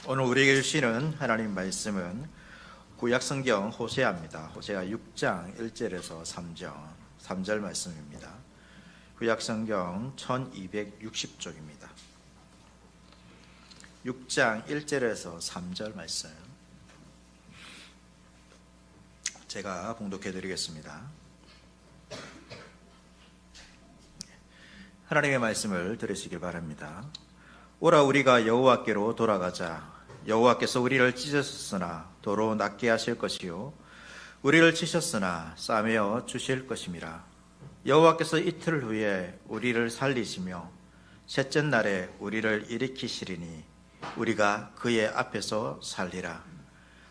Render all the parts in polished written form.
오늘 우리에게 주시는 하나님 말씀은 구약성경 호세아입니다. 호세아 6장 1절에서 3절 말씀입니다. 구약성경 1260쪽입니다. 6장 1절에서 3절 말씀 제가 봉독해 드리겠습니다. 하나님의 말씀을 들으시길 바랍니다. 오라 우리가 여호와께로 돌아가자. 여호와께서 우리를 찢으셨으나 도로 낫게 하실 것이요 우리를 치셨으나 싸매어 주실 것임이라. 여호와께서 이틀 후에 우리를 살리시며 셋째 날에 우리를 일으키시리니 우리가 그의 앞에서 살리라.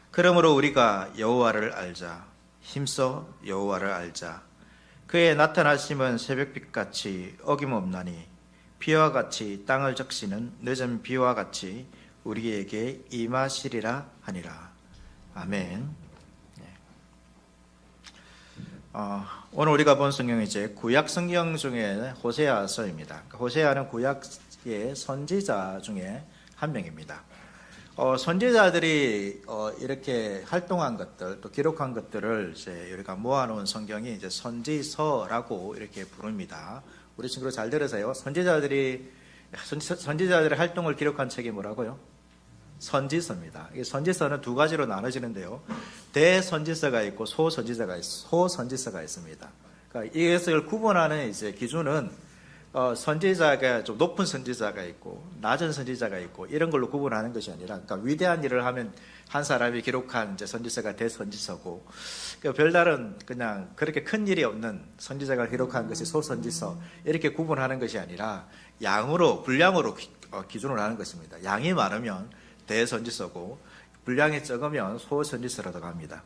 그러므로 우리가 여호와를 알자. 힘써 여호와를 알자. 그의 나타나심은 새벽빛같이 어김없나니 비와 같이 땅을 적시는 늦은 비와 같이 우리에게 임하시리라 하니라. 아멘. 오늘 우리가 본 성경은 이제 구약 성경 중에 호세아서입니다. 호세아는 구약의 선지자 중에 한 명입니다. 선지자들이 이렇게 활동한 것들, 또 기록한 것들을 이제 우리가 모아놓은 성경이 이제 선지서라고 이렇게 부릅니다. 우리 친구들 잘 들으세요. 선지자들의 활동을 기록한 책이 뭐라고요? 선지서입니다. 이 선지서는 두 가지로 나눠지는데요. 대선지서가 있고 소선지서가 있습니다. 그러니까 이것을 구분하는 이제 기준은 선지자가 좀 높은 선지자가 있고 낮은 선지자가 있고 이런 걸로 구분하는 것이 아니라, 그러니까 위대한 일을 하면 한 사람이 기록한 이제 선지서가 대선지서고, 그러니까 별다른 그냥 그렇게 큰 일이 없는 선지자가 기록한 것이 소선지서, 이렇게 구분하는 것이 아니라 분량으로 기준을 하는 것입니다. 양이 많으면 대선지서고 분량이 적으면 소선지서라고 합니다.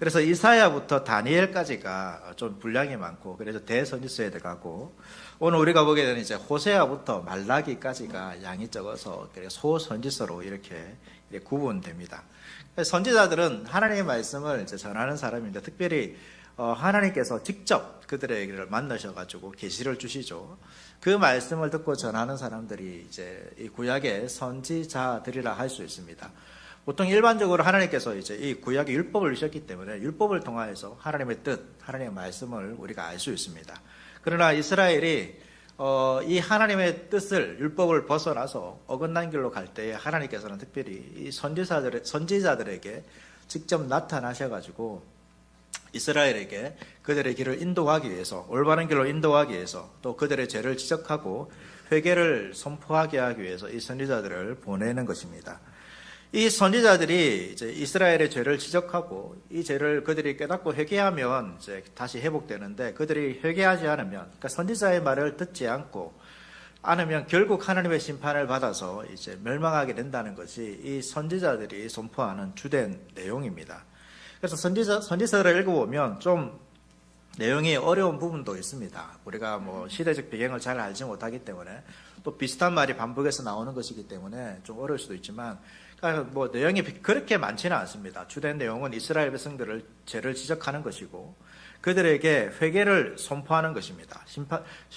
그래서 이사야부터 다니엘까지가 좀 분량이 많고 그래서 대선지서에 들어가고, 오늘 우리가 보게 되는 이제 호세아부터 말라기까지가 양이 적어서 소선지서로 이렇게 구분됩니다. 선지자들은 하나님의 말씀을 이제 전하는 사람인데, 특별히 하나님께서 직접 그들에게를 만나셔가지고 계시를 주시죠. 그 말씀을 듣고 전하는 사람들이 이제 이 구약의 선지자들이라 할 수 있습니다. 보통 일반적으로 하나님께서 이제 이 구약의 율법을 주셨기 때문에 율법을 통하여서 하나님의 뜻, 하나님의 말씀을 우리가 알 수 있습니다. 그러나 이스라엘이 이 하나님의 뜻을, 율법을 벗어나서 어긋난 길로 갈 때에 하나님께서는 특별히 이 선지자들에게 직접 나타나셔가지고 이스라엘에게 그들의 길을 인도하기 위해서, 올바른 길로 인도하기 위해서, 또 그들의 죄를 지적하고 회개를 선포하게 하기 위해서 이 선지자들을 보내는 것입니다. 이 선지자들이 이제 이스라엘의 죄를 지적하고 이 죄를 그들이 깨닫고 회개하면 이제 다시 회복되는데, 그들이 회개하지 않으면, 그러니까 선지자의 말을 듣지 않으면 결국 하나님의 심판을 받아서 이제 멸망하게 된다는 것이 이 선지자들이 선포하는 주된 내용입니다. 그래서 선지서를 읽어보면 좀 내용이 어려운 부분도 있습니다. 우리가 시대적 배경을 잘 알지 못하기 때문에, 또 비슷한 말이 반복해서 나오는 것이기 때문에 좀 어려울 수도 있지만, 그러니까 내용이 그렇게 많지는 않습니다. 주된 내용은 이스라엘 백성들을 죄를 지적하는 것이고 그들에게 회개를 선포하는 것입니다.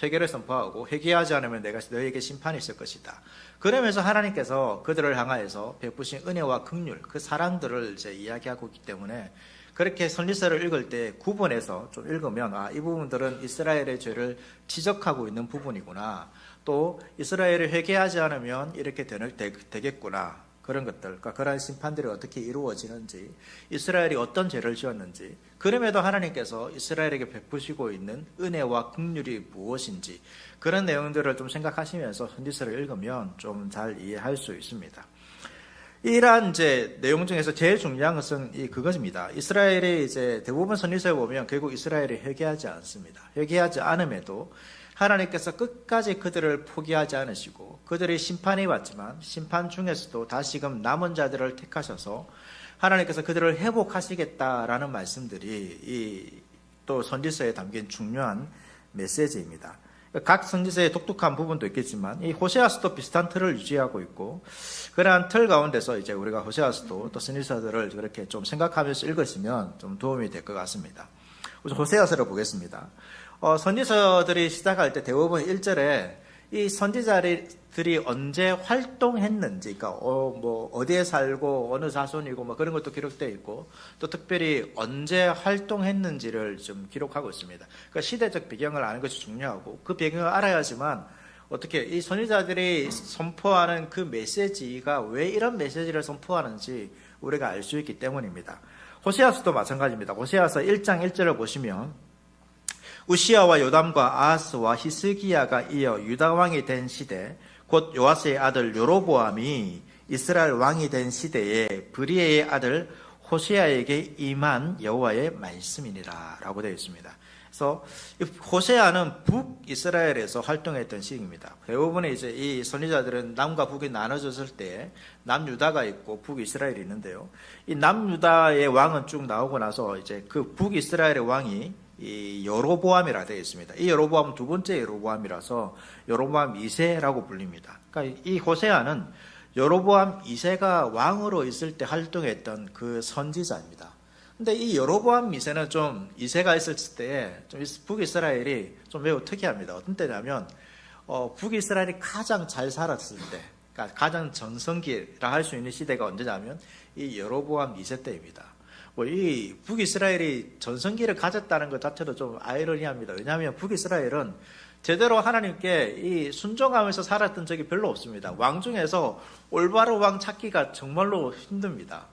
회개를 선포하고 회개하지 않으면 내가 너희에게 심판이 있을 것이다. 그러면서 하나님께서 그들을 향하여서 베푸신 은혜와 긍휼, 그 사랑들을 이제 이야기하고 있기 때문에, 그렇게 선지서를 읽을 때 구분해서 좀 읽으면 이 부분들은 이스라엘의 죄를 지적하고 있는 부분이구나, 또 이스라엘을 회개하지 않으면 이렇게 되겠구나, 그런 것들, 그러니까 그러한 심판들이 어떻게 이루어지는지, 이스라엘이 어떤 죄를 지었는지, 그럼에도 하나님께서 이스라엘에게 베푸시고 있는 은혜와 긍휼이 무엇인지, 그런 내용들을 좀 생각하시면서 선지서를 읽으면 좀 잘 이해할 수 있습니다. 이러한 이제 내용 중에서 제일 중요한 것은 그것입니다. 이스라엘이 이제 대부분 선지서에 보면 결국 이스라엘이 회개하지 않습니다. 회개하지 않음에도 하나님께서 끝까지 그들을 포기하지 않으시고, 그들이 심판이 왔지만 심판 중에서도 다시금 남은 자들을 택하셔서 하나님께서 그들을 회복하시겠다라는 말씀들이 또 선지서에 담긴 중요한 메시지입니다. 각 선지서의 독특한 부분도 있겠지만 이 호세아서도 비슷한 틀을 유지하고 있고, 그러한 틀 가운데서 이제 우리가 호세아서도 또 선지서들을 그렇게 좀 생각하면서 읽으시면 좀 도움이 될 것 같습니다. 우선 호세아서를 보겠습니다. 선지서들이 시작할 때 대부분 1절에 이 선지자들이 언제 활동했는지, 그러니까 어디에 살고 어느 자손이고 뭐 그런 것도 기록되어 있고, 또 특별히 언제 활동했는지를 좀 기록하고 있습니다. 그러니까 시대적 배경을 아는 것이 중요하고, 그 배경을 알아야지만 어떻게 이 선지자들이 선포하는 그 메시지가 왜 이런 메시지를 선포하는지 우리가 알 수 있기 때문입니다. 호세아서도 마찬가지입니다. 호세아서 1장 1절을 보시면, 우시아와 요담과 아하스와 히스기야가 이어 유다 왕이 된 시대, 곧 요아스의 아들 요로보암이 이스라엘 왕이 된 시대에 브리에의 아들 호세아에게 임한 여호와의 말씀이니라 라고 되어 있습니다. 그래서 호세아는 북이스라엘에서 활동했던 시기입니다. 대부분의 이제 이 선지자들은 남과 북이 나눠졌을 때 남유다가 있고 북이스라엘이 있는데요. 이 남유다의 왕은 쭉 나오고 나서 이제 그 북이스라엘의 왕이 이 여로보암이라 되어 있습니다. 이 여로보암은 두 번째 여로보암이라서 여로보암 2세라고 불립니다. 그러니까 이 호세아는 여로보암 2세가 왕으로 있을 때 활동했던 그 선지자입니다. 근데 이 여로보암 2세는 좀 2세가 있을 때 좀 북이스라엘이 좀 매우 특이합니다. 어떤 때냐면 북이스라엘이 가장 잘 살았을 때, 그러니까 가장 전성기라 할 수 있는 시대가 언제냐면 이 여로보암 2세 때입니다. 이 북이스라엘이 전성기를 가졌다는 것 자체도 좀 아이러니합니다. 왜냐하면 북이스라엘은 제대로 하나님께 이 순종하면서 살았던 적이 별로 없습니다. 왕 중에서 올바른 왕 찾기가 정말로 힘듭니다.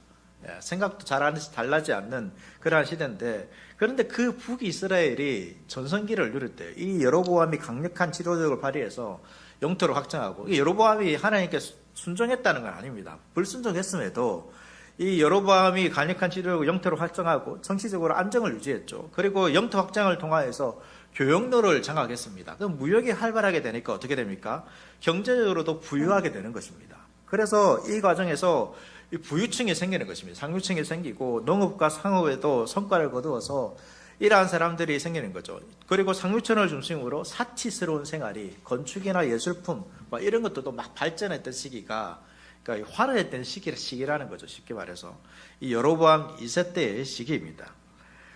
생각도 달라지 않는 그러한 시대인데, 그런데 그 북이스라엘이 전성기를 누릴 때 이 여로보암이 강력한 지도력을 발휘해서 영토를 확장하고, 이 여로보암이 하나님께 순종했다는 건 아닙니다. 불순종했음에도 이 여로보암이 강력한 지도력을 영토를 확장하고 정치적으로 안정을 유지했죠. 그리고 영토 확장을 통하여서 교역로를 장악했습니다. 그럼 무역이 활발하게 되니까 어떻게 됩니까? 경제적으로도 부유하게 되는 것입니다. 그래서 이 과정에서 부유층이 생기는 것입니다. 상류층이 생기고 농업과 상업에도 성과를 거두어서 이러한 사람들이 생기는 거죠. 그리고 상류층을 중심으로 사치스러운 생활이, 건축이나 예술품 이런 것들도 막 발전했던 시기가, 그러니까 화려했던 시기라는 거죠. 쉽게 말해서 이 여로보암 2세 때의 시기입니다.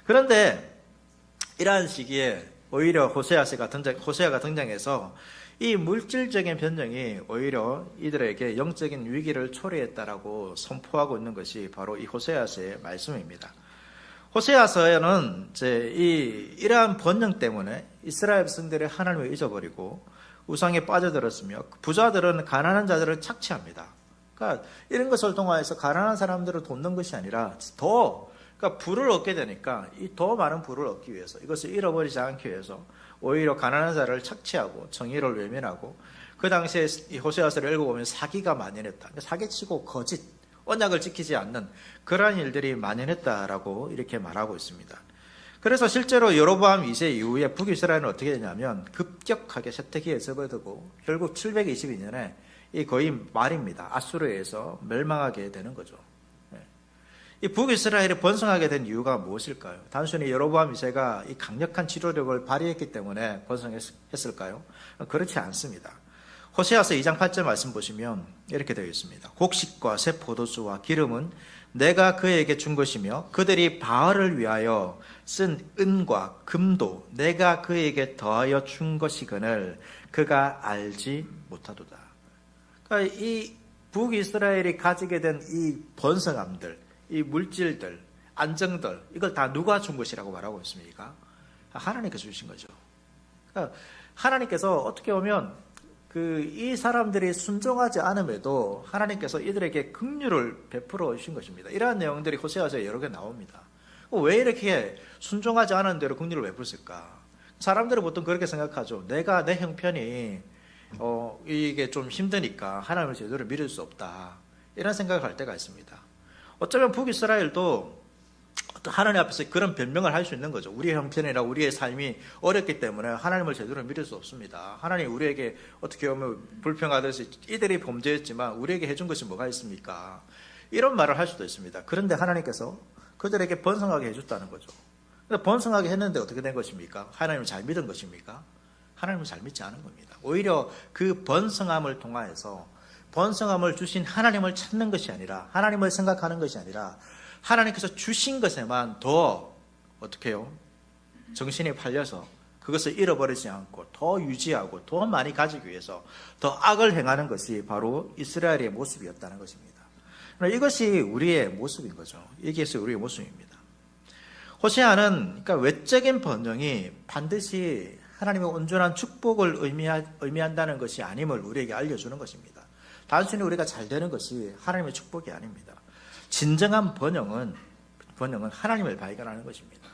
그런데 이러한 시기에 오히려 호세아가 등장해서 이 물질적인 변정이 오히려 이들에게 영적인 위기를 초래했다라고 선포하고 있는 것이 바로 이 호세아서의 말씀입니다. 호세아서에는 이러한 번영 때문에 이스라엘 백성들이 하나님을 잊어버리고 우상에 빠져들었으며, 부자들은 가난한 자들을 착취합니다. 그러니까 이런 것을 통하여서 가난한 사람들을 돕는 것이 아니라 그러니까 부를 얻게 되니까 이 더 많은 부를 얻기 위해서, 이것을 잃어버리지 않기 위해서 오히려 가난한 자를 착취하고 정의를 외면하고, 그 당시에 이 호세아서를 읽어보면 사기가 만연했다. 사기치고 거짓, 언약을 지키지 않는 그러한 일들이 만연했다라고 이렇게 말하고 있습니다. 그래서 실제로 여로보암 2세 이후에 북이스라엘은 어떻게 되냐면 급격하게 쇠퇴기에 접어들고 결국 722년에 이 거의 말입니다. 아수르에서 멸망하게 되는 거죠. 이 북이스라엘이 번성하게 된 이유가 무엇일까요? 단순히 여로보암 2세가 이 강력한 지도력을 발휘했기 때문에 번성했을까요? 그렇지 않습니다. 호세아서 2장 8절 말씀 보시면 이렇게 되어 있습니다. 곡식과 새 포도주와 기름은 내가 그에게 준 것이며 그들이 바알을 위하여 쓴 은과 금도 내가 그에게 더하여 준 것이거늘 그가 알지 못하도다. 그러니까 이 북이스라엘이 가지게 된 이 번성함들, 이 물질들, 안정들, 이걸 다 누가 준 것이라고 말하고 있습니까? 하나님께서 주신 거죠. 그러니까 하나님께서 어떻게 보면 이 사람들이 순종하지 않음에도 하나님께서 이들에게 긍휼을 베풀어 주신 것입니다. 이러한 내용들이 호세아서에 여러 개 나옵니다. 왜 이렇게 순종하지 않은 대로 긍휼을 베풀었을까? 사람들은 보통 그렇게 생각하죠. 내 형편이 이게 좀 힘드니까 하나님을 제대로 믿을 수 없다, 이런 생각을 할 때가 있습니다. 어쩌면 북이스라엘도 하나님 앞에서 그런 변명을 할 수 있는 거죠. 우리의 형편이나 우리의 삶이 어렵기 때문에 하나님을 제대로 믿을 수 없습니다. 하나님 우리에게 어떻게 보면 불평하듯이 이들이 범죄했지만 우리에게 해준 것이 뭐가 있습니까? 이런 말을 할 수도 있습니다. 그런데 하나님께서 그들에게 번성하게 해줬다는 거죠. 근데 번성하게 했는데 어떻게 된 것입니까? 하나님을 잘 믿은 것입니까? 하나님을 잘 믿지 않은 겁니다. 오히려 그 번성함을 통하여서 번성함을 주신 하나님을 찾는 것이 아니라, 하나님을 생각하는 것이 아니라 하나님께서 주신 것에만 더 어떻게 해요? 정신이 팔려서 그것을 잃어버리지 않고 더 유지하고 더 많이 가지기 위해서 더 악을 행하는 것이 바로 이스라엘의 모습이었다는 것입니다. 이것이 우리의 모습인 거죠. 이것이 우리의 모습입니다. 호세아는 그러니까 외적인 번영이 반드시 하나님의 온전한 축복을 의미한다는 것이 아님을 우리에게 알려주는 것입니다. 단순히 우리가 잘 되는 것이 하나님의 축복이 아닙니다. 진정한 번영은 하나님을 발견하는 것입니다.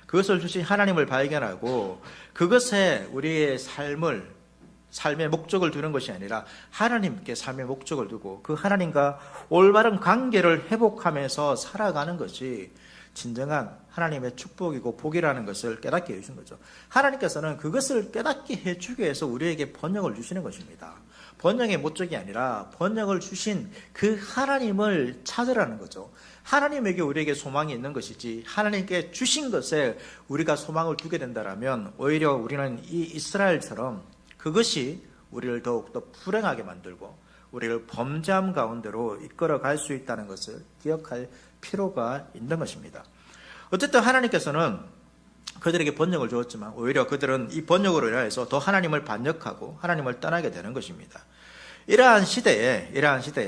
그것을 주신 하나님을 발견하고 그것에 우리의 삶의 목적을 두는 것이 아니라 하나님께 삶의 목적을 두고 그 하나님과 올바른 관계를 회복하면서 살아가는 것이 진정한 하나님의 축복이고 복이라는 것을 깨닫게 해주신 거죠. 하나님께서는 그것을 깨닫게 해주기 위해서 우리에게 번영을 주시는 것입니다. 번영의 목적이 아니라 번영을 주신 그 하나님을 찾으라는 거죠. 하나님에게 우리에게 소망이 있는 것이지 하나님께 주신 것에 우리가 소망을 두게 된다면 오히려 우리는 이 이스라엘처럼 그것이 우리를 더욱더 불행하게 만들고 우리를 범죄함 가운데로 이끌어갈 수 있다는 것을 기억할 필요가 있는 것입니다. 어쨌든 하나님께서는 그들에게 번영을 주었지만 오히려 그들은 이 번영으로 인해서 더 하나님을 반역하고 하나님을 떠나게 되는 것입니다. 이러한 시대에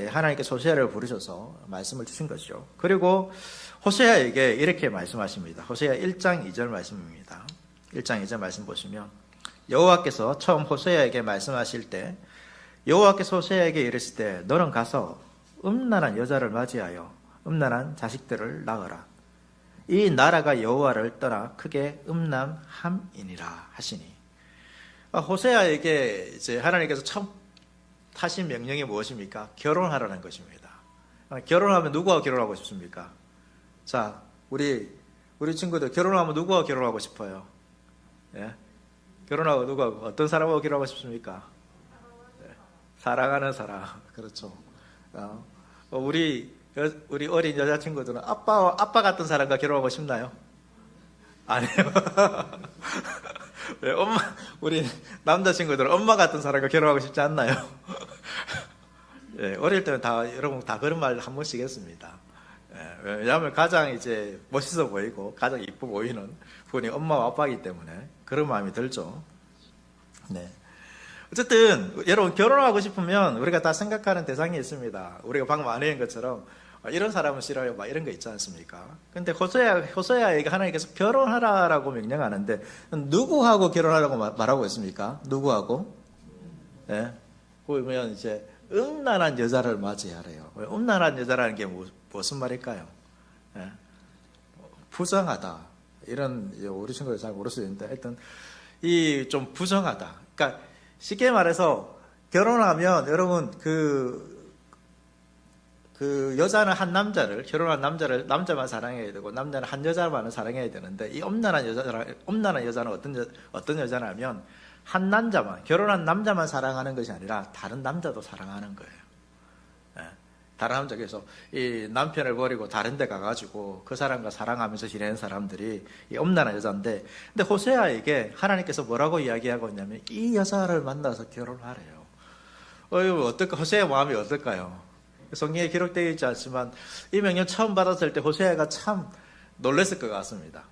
하나님께서 호세아를 부르셔서 말씀을 주신 것이죠. 그리고 호세아에게 이렇게 말씀하십니다. 호세아 1장 2절 말씀입니다. 1장 2절 말씀 보시면 여호와께서 처음 호세아에게 말씀하실 때 여호와께서 호세아에게 이르실 때 너는 가서 음란한 여자를 맞이하여 음란한 자식들을 낳으라. 이 나라가 여호와를 떠나 크게 음란함이니라 하시니 호세아에게 이제 하나님께서 처음 하신 명령이 무엇입니까? 결혼하라는 것입니다. 결혼하면 누구와 결혼하고 싶습니까? 자, 우리 친구들 결혼하면 누구와 결혼하고 싶어요? 예? 결혼하고 누구하고 어떤 사람하고 결혼하고 싶습니까? 예. 사랑하는 사람. 그렇죠. 우리 어린 여자친구들은 아빠 같은 사람과 결혼하고 싶나요? 아니요. 우리 남자친구들은 엄마 같은 사람과 결혼하고 싶지 않나요? 예, 어릴 때는 여러분 다 그런 말 한 번씩 했습니다. 예, 왜냐하면 가장 이제 멋있어 보이고 가장 이뻐 보이는 분이 엄마와 아빠이기 때문에 그런 마음이 들죠. 네. 어쨌든 여러분 결혼하고 싶으면 우리가 다 생각하는 대상이 있습니다. 우리가 방금 안 했는 것처럼 이런 사람은 싫어요. 막 이런 거 있지 않습니까? 근데 호세아에게 하나님께서 결혼하라라고 명령하는데 누구하고 결혼하라고 말하고 있습니까? 누구하고? 예. 보면 이제 음란한 여자를 맞이하래요. 음란한 여자라는 게 무슨 말일까요? 예. 부정하다. 이런 우리 친구들 잘 모를 수 있는데 하여튼 이 좀 부정하다. 그러니까 쉽게 말해서 결혼하면 여러분 그 여자는 한 남자를 결혼한 남자만 사랑해야 되고 남자는 한 여자만을 사랑해야 되는데 이 엄란한 여자는 어떤 여자냐면 한 남자만 결혼한 남자만 사랑하는 것이 아니라 다른 남자도 사랑하는 거예요. 예. 다른 남자 그래서 이 남편을 버리고 다른 데 가가지고 그 사람과 사랑하면서 지내는 사람들이 이 엄란한 여자인데 근데 호세아에게 하나님께서 뭐라고 이야기하고 있냐면 이 여자를 만나서 결혼하래요. 호세아 마음이 어떨까요? 성경에 기록되어 있지 않지만 이 명령 처음 받았을 때 호세아가 참 놀랐을 것 같습니다.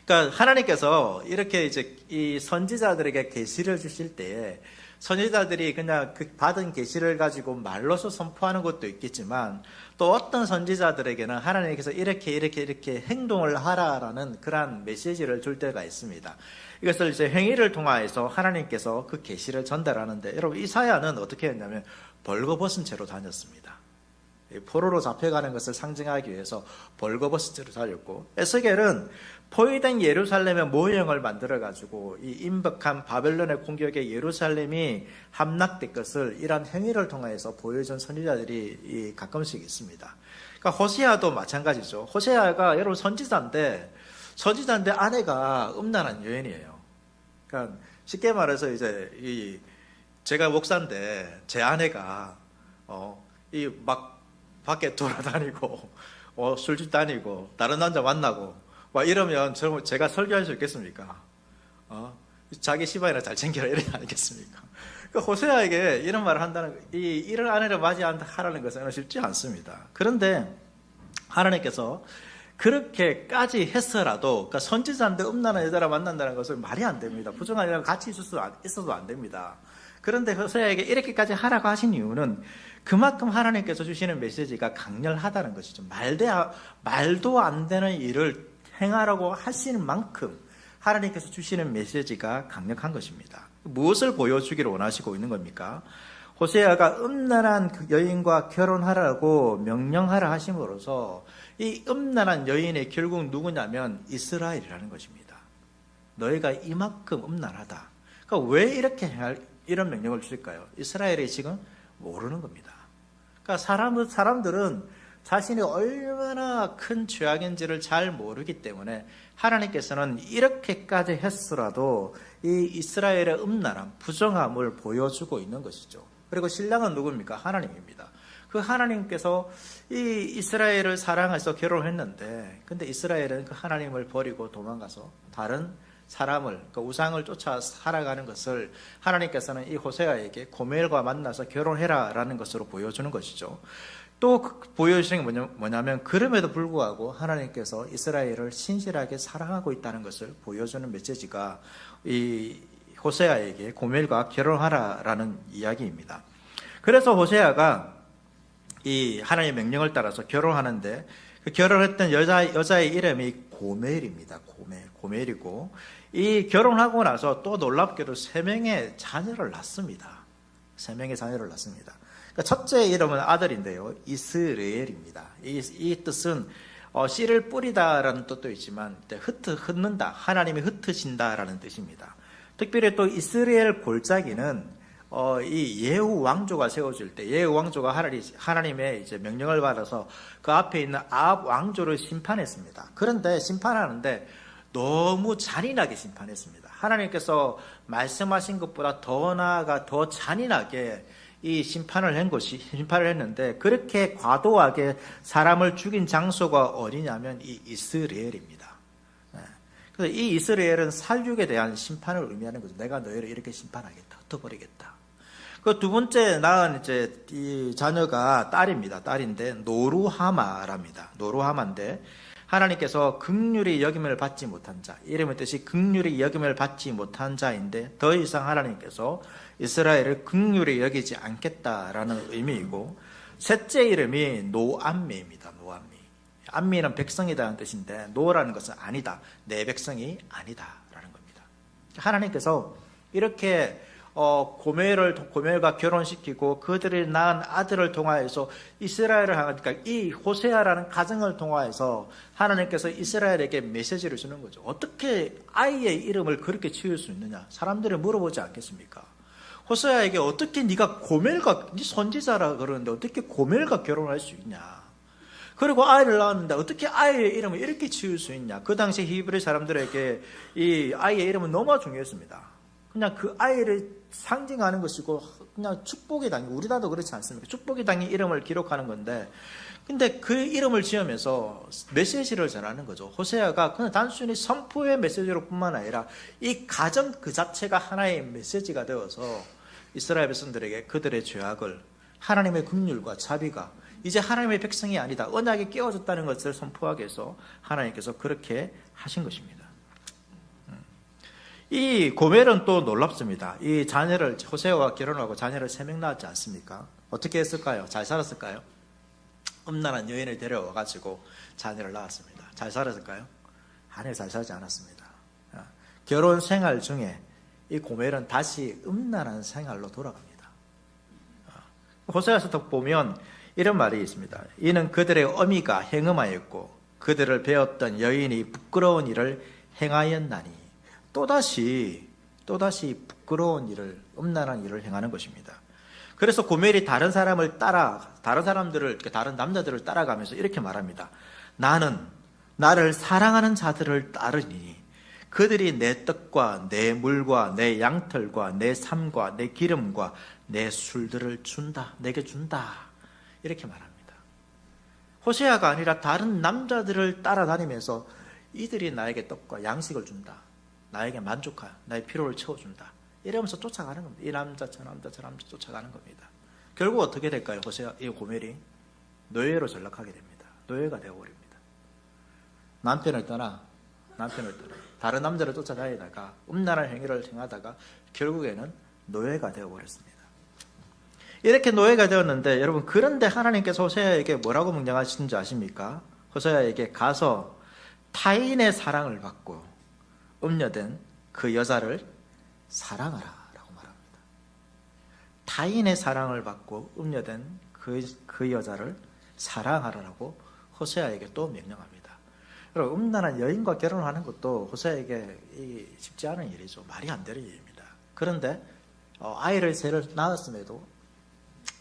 그러니까 하나님께서 이렇게 이제 이 선지자들에게 계시를 주실 때에 선지자들이 그냥 그 받은 계시를 가지고 말로서 선포하는 것도 있겠지만 또 어떤 선지자들에게는 하나님께서 이렇게 행동을 하라라는 그러한 메시지를 줄 때가 있습니다. 이것을 이제 행위를 통하여서 하나님께서 그 계시를 전달하는데 여러분 이사야는 어떻게 했냐면 벌거벗은 채로 다녔습니다. 포로로 잡혀가는 것을 상징하기 위해서 벌거벗은 채로 다녔고 에스겔은 포위된 예루살렘의 모형을 만들어가지고 이 임박한 바벨론의 공격에 예루살렘이 함락된 것을 이러한 행위를 통해서 보여준 선지자들이 가끔씩 있습니다. 그러니까 호세아도 마찬가지죠. 호세아가 여러분 선지자인데 아내가 음란한 여인이에요. 그러니까 쉽게 말해서 이제 제가 목사인데 제 아내가 막 밖에 돌아다니고 술집 다니고 다른 남자 만나고 막 이러면 제가 설교할 수 있겠습니까? 자기 시바이나 잘 챙겨라 이러지 않겠습니까? 그러니까 호세아에게 이런 말을 한다는 이런 아내를 맞이하라는 것은 쉽지 않습니다. 그런데 하나님께서 그렇게까지 했어라도, 그러니까 선지자인데 음란한 여자를 만난다는 것은 말이 안 됩니다. 부정한 여자가 같이 있어도 안 됩니다. 그런데 호세아에게 이렇게까지 하라고 하신 이유는 그만큼 하나님께서 주시는 메시지가 강렬하다는 것이죠. 말도 안 되는 일을 행하라고 하시는 만큼 하나님께서 주시는 메시지가 강력한 것입니다. 무엇을 보여주기를 원하시고 있는 겁니까? 호세아가 음란한 그 여인과 결혼하라고 명령하라 하심으로써 이 음란한 여인이 결국 누구냐면 이스라엘이라는 것입니다. 너희가 이만큼 음란하다. 그러니까 왜 이렇게 이런 명령을 주실까요? 이스라엘이 지금 모르는 겁니다. 그러니까 사람들은 자신이 얼마나 큰 죄악인지를 잘 모르기 때문에 하나님께서는 이렇게까지 했으라도 이 이스라엘의 음란함, 부정함을 보여주고 있는 것이죠. 그리고 신랑은 누굽니까? 하나님입니다. 그 하나님께서 이 이스라엘을 사랑해서 결혼했는데, 근데 이스라엘은 그 하나님을 버리고 도망가서 다른 사람을, 그 우상을 쫓아 살아가는 것을 하나님께서는 이 호세아에게 고멜과 만나서 결혼해라라는 것으로 보여주는 것이죠. 또 보여주시는 게 뭐냐면 그럼에도 불구하고 하나님께서 이스라엘을 신실하게 사랑하고 있다는 것을 보여주는 메시지가 이 호세아에게 고멜과 결혼하라라는 이야기입니다. 그래서 호세아가 이 하나님의 명령을 따라서 결혼하는데 그 결혼했던 여자의 이름이 고멜입니다. 고멜이고 이 결혼하고 나서 또 놀랍게도 3명의 자녀를 낳습니다. 3명의 자녀를 낳습니다. 그러니까 첫째 이름은 아들인데요. 이스라엘입니다. 이 뜻은 씨를 뿌리다라는 뜻도 있지만 흩는다, 하나님이 흩으신다라는 뜻입니다. 특별히 또 이스라엘 골짜기는 이 예후 왕조가 세워질 때 예후 왕조가 하나님의 이제 명령을 받아서 그 앞에 있는 아합 왕조를 심판했습니다. 그런데 심판하는데 너무 잔인하게 심판했습니다. 하나님께서 말씀하신 것보다 더 나아가 더 잔인하게 이 심판을 했는데 그렇게 과도하게 사람을 죽인 장소가 어디냐면 이 이스라엘입니다. 그래서 이 이스라엘은 살육에 대한 심판을 의미하는 거죠. 내가 너희를 이렇게 심판하겠다, 흩어버리겠다. 그 두 번째 낳은 이제 이 자녀가 딸입니다. 딸인데 노루하마랍니다. 노루하마인데 하나님께서 긍휼히 여김을 받지 못한 자, 이름의 뜻이 긍휼히 여김을 받지 못한 자인데 더 이상 하나님께서 이스라엘을 긍휼히 여기지 않겠다라는 의미이고, 셋째 이름이 노암미입니다. 노암미. 암미는 백성이다는 뜻인데 노라는 것은 아니다, 내 백성이 아니다라는 겁니다. 하나님께서 이렇게 고멜과 결혼시키고 그들이 낳은 아들을 통하여서 이스라엘을 그러니까 이 호세아라는 가정을 통하여서 하나님께서 이스라엘에게 메시지를 주는 거죠. 어떻게 아이의 이름을 그렇게 지을 수 있느냐? 사람들이 물어보지 않겠습니까? 호세아에게 어떻게 네가 고멜과, 네 선지자라 그러는데 어떻게 고멜과 결혼할 수 있냐? 그리고 아이를 낳았는데 어떻게 아이의 이름을 이렇게 지을 수 있냐? 그 당시 히브리 사람들에게 이 아이의 이름은 너무 중요했습니다. 그냥 그 아이를 상징하는 것이고 그냥 축복의 당이, 우리나라도 그렇지 않습니까? 축복의 당의 이름을 기록하는 건데, 근데 그 이름을 지으면서 메시지를 전하는 거죠. 호세아가 그냥 단순히 선포의 메시지로 뿐만 아니라 이 가정 그 자체가 하나의 메시지가 되어서 이스라엘 백성들에게 그들의 죄악을, 하나님의 긍휼과 자비가 이제 하나님의 백성이 아니다, 언약이 깨어졌다는 것을 선포하기 위해서 하나님께서 그렇게 하신 것입니다. 이 고멜은 또 놀랍습니다. 이 자녀를, 호세아와 결혼하고 자녀를 3명 낳았지 않습니까? 어떻게 했을까요? 잘 살았을까요? 음란한 여인을 데려와가지고 자녀를 낳았습니다. 잘 살았을까요? 아니요, 잘 살지 않았습니다. 결혼 생활 중에 이 고멜은 다시 음란한 생활로 돌아갑니다. 호세아서 보면 이런 말이 있습니다. 이는 그들의 어미가 행음하였고 그들을 배웠던 여인이 부끄러운 일을 행하였나니, 또다시 부끄러운 일을, 음란한 일을 행하는 것입니다. 그래서 고멜이 다른 남자들을 따라가면서 이렇게 말합니다. 나는 나를 사랑하는 자들을 따르니 그들이 내 떡과 내 물과 내 양털과 내 삶과 내 기름과 내 술들을 내게 준다. 이렇게 말합니다. 호세아가 아니라 다른 남자들을 따라다니면서 이들이 나에게 떡과 양식을 준다, 나에게 나의 피로를 채워준다, 이러면서 쫓아가는 겁니다. 이 남자 저 남자 쫓아가는 겁니다. 결국 어떻게 될까요? 이 고멜이 노예로 전락하게 됩니다. 노예가 되어버립니다. 남편을 떠나 다른 남자를 쫓아다니다가 음란한 행위를 행하다가 결국에는 노예가 되어버렸습니다. 이렇게 노예가 되었는데 여러분, 그런데 하나님께서 호세아에게 뭐라고 명령하시는지 아십니까? 호세아에게 가서 타인의 사랑을 받고 음녀된 그 여자를 사랑하라 라고 말합니다. 타인의 사랑을 받고 음녀된 그 여자를 사랑하라라고 호세아에게 또 명령합니다. 여러분, 음란한 여인과 결혼하는 것도 호세아에게 쉽지 않은 일이죠. 말이 안 되는 일입니다. 그런데 아이를 셋을 낳았음에도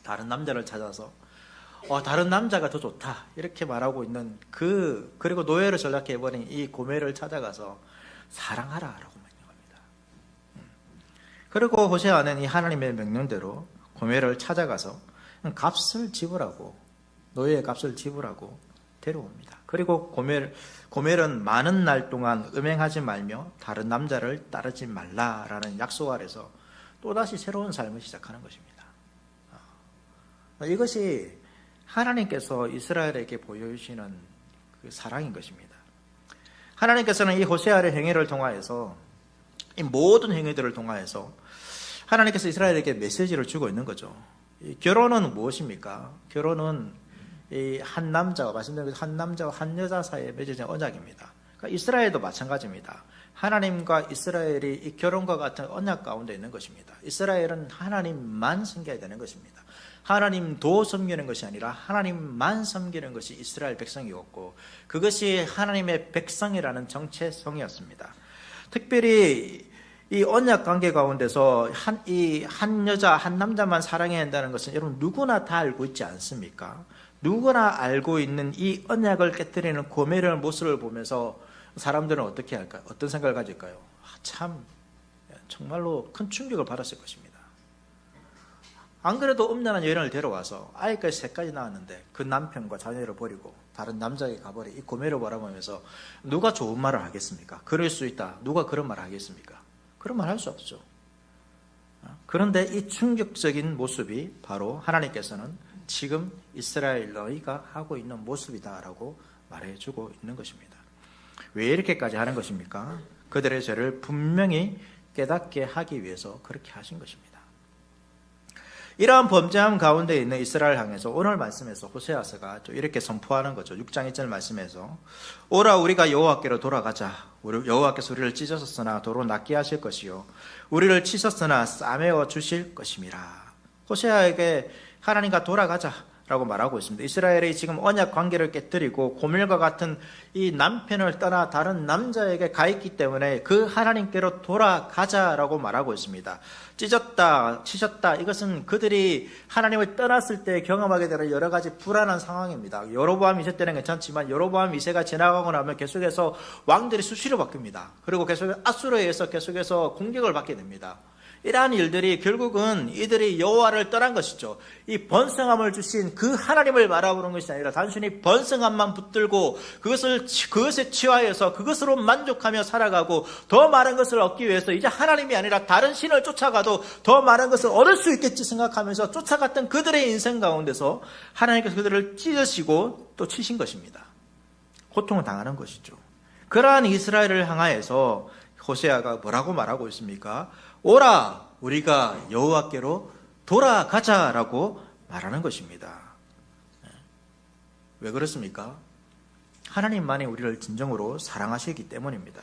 다른 남자를 찾아서 다른 남자가 더 좋다 이렇게 말하고 있는 그리고 노예를 전락해버린 이 고멜을 찾아가서 사랑하라라고 명령합니다. 그리고 호세아는 이 하나님의 명령대로 고멜을 찾아가서 값을 지불하고 노예의 값을 지불하고 데려옵니다. 그리고 고멜은 많은 날 동안 음행하지 말며 다른 남자를 따르지 말라라는 약속 아래서 또다시 새로운 삶을 시작하는 것입니다. 이것이 하나님께서 이스라엘에게 보여주시는 그 사랑인 것입니다. 하나님께서는 이 호세아의 행위를 통하여서, 이 모든 행위들을 통하여서 하나님께서 이스라엘에게 메시지를 주고 있는 거죠. 이 결혼은 무엇입니까? 결혼은 이 한 남자와, 말씀드린 것처럼 한 남자와 한 여자 사이에 맺어진 언약입니다. 그러니까 이스라엘도 마찬가지입니다. 하나님과 이스라엘이 이 결혼과 같은 언약 가운데 있는 것입니다. 이스라엘은 하나님만 섬겨야 되는 것입니다. 하나님도 섬기는 것이 아니라 하나님만 섬기는 것이 이스라엘 백성이었고, 그것이 하나님의 백성이라는 정체성이었습니다. 특별히 이 언약 관계 가운데서 한 여자, 한 남자만 사랑해야 한다는 것은 여러분 누구나 다 알고 있지 않습니까? 누구나 알고 있는 이 언약을 깨뜨리는 고멜의 모습을 보면서 사람들은 어떻게 할까요? 어떤 생각을 가질까요? 참 정말로 큰 충격을 받았을 것입니다. 안 그래도 음란한 여인을 데려와서 아이까지 셋까지 낳았는데 그 남편과 자녀를 버리고 다른 남자에게 가버린 이 고멜을 바라보면서 누가 좋은 말을 하겠습니까? 그럴 수 있다. 누가 그런 말을 하겠습니까? 그런 말 할 수 없죠. 그런데 이 충격적인 모습이 바로 하나님께서는 지금 이스라엘 너희가 하고 있는 모습이다라고 말해주고 있는 것입니다. 왜 이렇게까지 하는 것입니까? 그들의 죄를 분명히 깨닫게 하기 위해서 그렇게 하신 것입니다. 이러한 범죄함 가운데 있는 이스라엘 향해서 오늘 말씀에서 호세아서가 이렇게 선포하는 거죠. 6장 1절 말씀에서 오라 우리가 여호와께로 돌아가자. 여호와께서 우리를 찢으셨으나 도로 낫게 하실 것이요 우리를 치셨으나 싸매어 주실 것임이라. 호세아에게 하나님과 돌아가자 라고 말하고 있습니다. 이스라엘이 지금 언약 관계를 깨뜨리고 고멜과 같은 이 남편을 떠나 다른 남자에게 가 있기 때문에 그 하나님께로 돌아가자라고 말하고 있습니다. 찢었다, 치셨다, 이것은 그들이 하나님을 떠났을 때 경험하게 되는 여러 가지 불안한 상황입니다. 여로보암 2세 때는 괜찮지만 여로보암 2세가 지나가고 나면 계속해서 왕들이 수시로 바뀝니다. 그리고 계속해서 앗수르에 의해서 계속해서 공격을 받게 됩니다. 이러한 일들이 결국은 이들이 여호와를 떠난 것이죠. 이 번성함을 주신 그 하나님을 바라보는 것이 아니라 단순히 번성함만 붙들고 그것에 취하여서 그것으로 만족하며 살아가고 더 많은 것을 얻기 위해서 이제 하나님이 아니라 다른 신을 쫓아가도 더 많은 것을 얻을 수 있겠지 생각하면서 쫓아갔던 그들의 인생 가운데서 하나님께서 그들을 찢으시고 또 치신 것입니다. 고통을 당하는 것이죠. 그러한 이스라엘을 향하여서 호세아가 뭐라고 말하고 있습니까? 오라 우리가 여호와께로 돌아가자라고 말하는 것입니다. 왜 그렇습니까? 하나님만이 우리를 진정으로 사랑하시기 때문입니다.